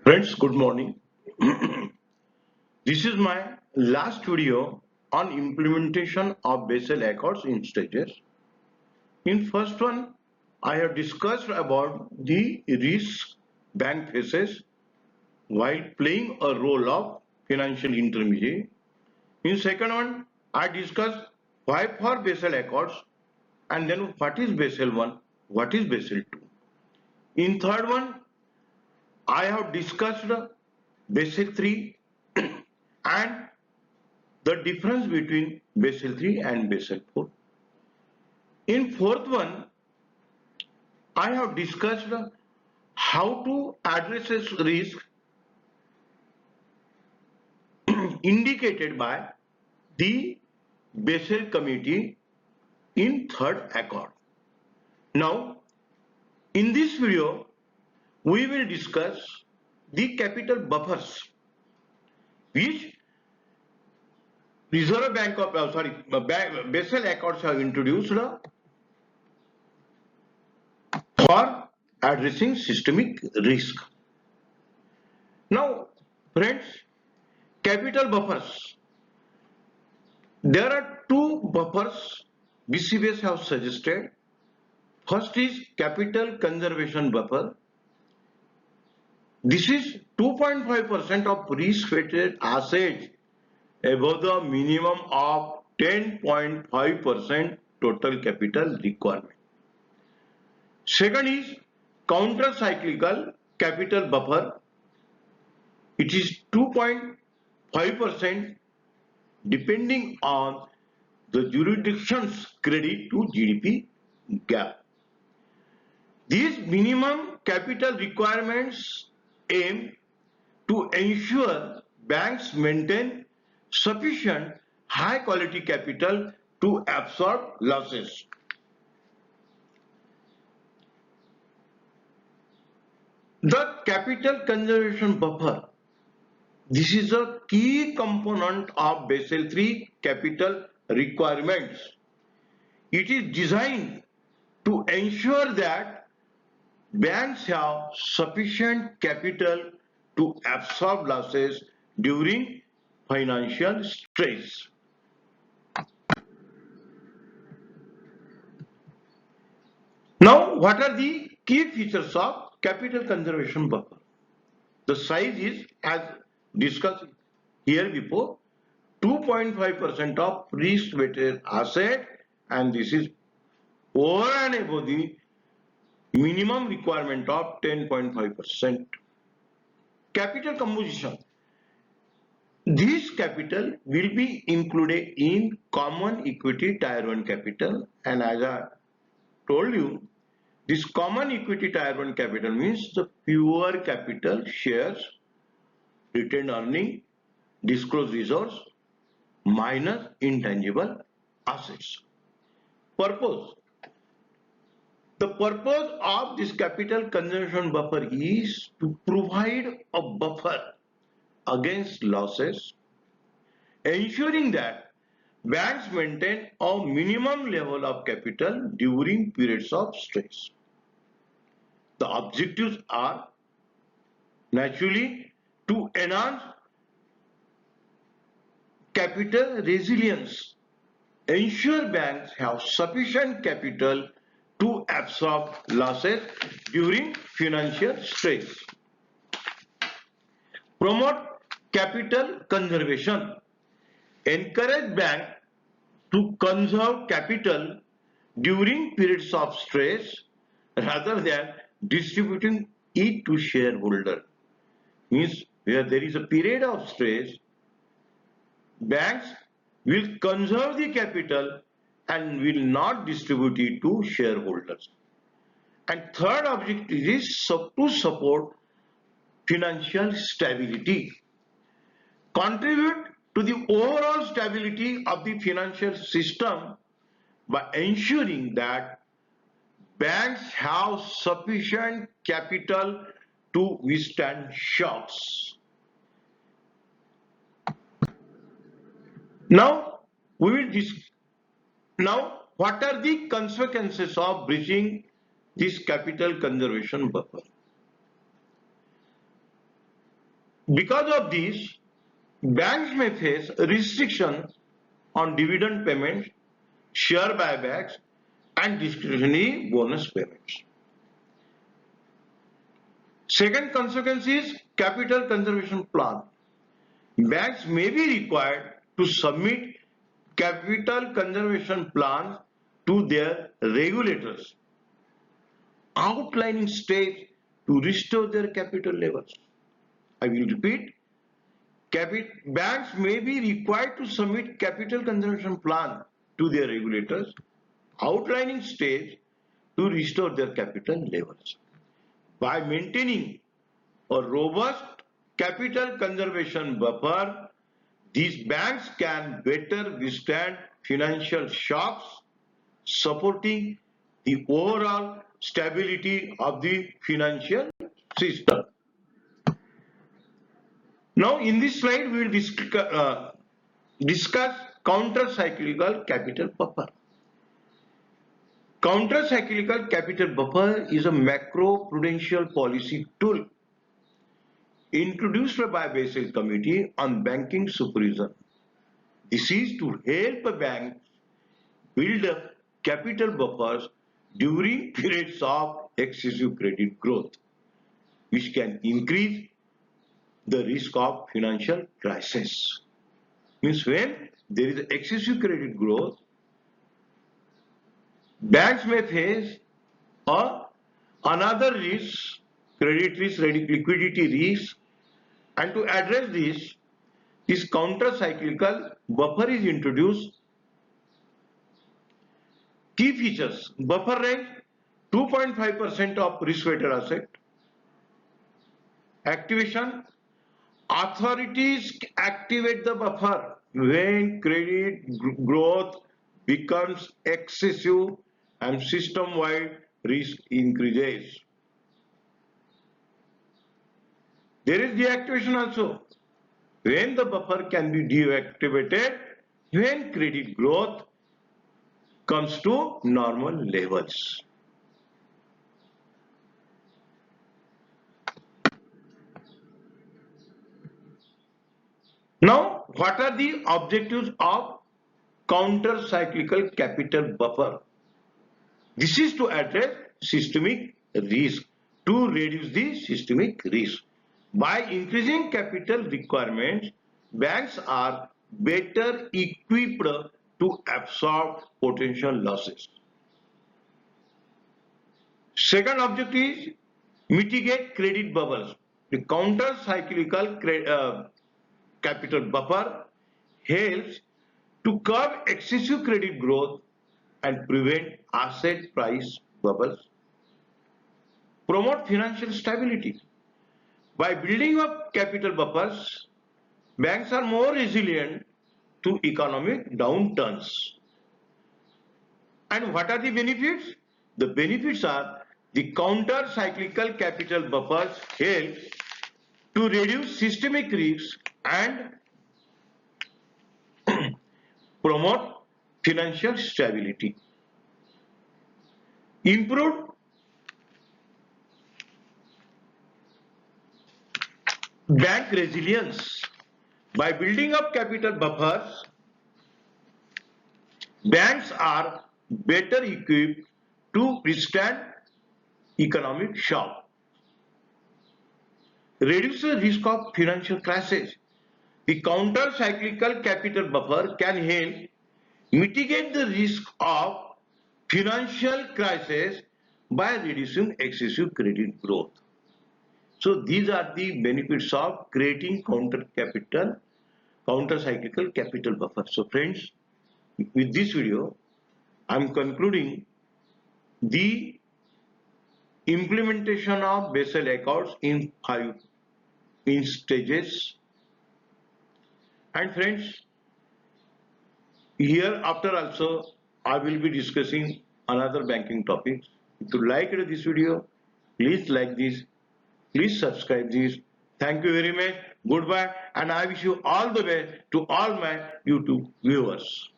Friends, good morning. This is my last video on implementation of Basel Accords in stages. In first one, I have discussed about the risk bank faces while playing a role of financial intermediary. In second one, I discussed why for Basel Accords and then what is Basel 1, what is Basel 2. In third one, I have discussed Basel 3 and the difference between Basel 3 and Basel 4. In fourth one, I have discussed how to address this risk indicated by the Basel Committee in third accord. Now, in this video, we will discuss the capital buffers which Reserve Bank of Basel Accords have introduced for addressing systemic risk. Now, friends, capital buffers. There are two buffers BCBS have suggested. First is capital conservation buffer. This is 2.5% of risk-weighted assets above the minimum of 10.5% total capital requirement. Second is countercyclical capital buffer. It is 2.5% depending on the jurisdiction's credit to GDP gap. These minimum capital requirements aim to ensure banks maintain sufficient high quality capital to absorb losses. The capital conservation buffer, this is a key component of Basel III capital requirements. It is designed to ensure that banks have sufficient capital to absorb losses during financial stress. Now, what are the key features of capital conservation buffer? The size is, as discussed here before, 2.5% of risk-weighted asset, and this is over and above the minimum requirement of 10.5%. Capital composition. This capital will be included in common equity tier 1 capital, and as I told you, this common equity tier 1 capital means the pure capital shares, retained earning, disclosed resource minus intangible assets. Purpose. The purpose of this capital conservation buffer is to provide a buffer against losses, ensuring that banks maintain a minimum level of capital during periods of stress. The objectives are naturally to enhance capital resilience, ensure banks have sufficient capital to absorb losses during financial stress. Promote capital conservation. Encourage banks to conserve capital during periods of stress rather than distributing it to shareholders. Means where there is a period of stress, banks will conserve the capital and will not distribute it to shareholders. And third objective is to support financial stability. Contribute to the overall stability of the financial system by ensuring that banks have sufficient capital to withstand shocks. Now, what are the consequences of breaching this capital conservation buffer? Because of this, banks may face restrictions on dividend payments, share buybacks, and discretionary bonus payments. Second consequence is capital conservation plan. Banks may be required to submit capital conservation plans to their regulators, outlining steps to restore their capital levels. I will repeat, banks may be required to submit capital conservation plan to their regulators, outlining steps to restore their capital levels. By maintaining a robust capital conservation buffer, these banks can better withstand financial shocks, supporting the overall stability of the financial system. Now, in this slide, we will discuss counter-cyclical capital buffer. Counter-cyclical capital buffer is a macro-prudential policy tool introduced by Basel Committee on Banking Supervision. This is to help banks build up capital buffers during periods of excessive credit growth, which can increase the risk of financial crisis. Means when there is excessive credit growth, banks may face another risk, credit risk, liquidity risk, and to address this counter-cyclical buffer is introduced. Key features: buffer range 2.5% of risk-weighted asset. Activation: authorities activate the buffer when credit growth becomes excessive and system-wide risk increases. There is deactivation also, when the buffer can be deactivated when credit growth comes to normal levels. Now, what are the objectives of counter-cyclical capital buffer? This is to address systemic risk, to reduce the systemic risk. By increasing capital requirements, banks are better equipped to absorb potential losses. Second objective is mitigate credit bubbles. The counter-cyclical capital buffer helps to curb excessive credit growth and prevent asset price bubbles. Promote financial stability. By building up capital buffers, banks are more resilient to economic downturns. And what are the benefits? The benefits are the counter-cyclical capital buffers help to reduce systemic risk and promote financial stability. Improve bank resilience. By building up capital buffers, banks are better equipped to withstand economic shock. Reduce the risk of financial crisis. The counter-cyclical capital buffer can help mitigate the risk of financial crisis by reducing excessive credit growth. So these are the benefits of creating counter-cyclical capital buffer. So friends, with this video, I am concluding the implementation of Basel Accords in 5 stages. And friends, hereafter also I will be discussing another banking topics. If you liked this video, please like this, please subscribe this. Thank you very much. Goodbye, and I wish you all the best to all my YouTube viewers.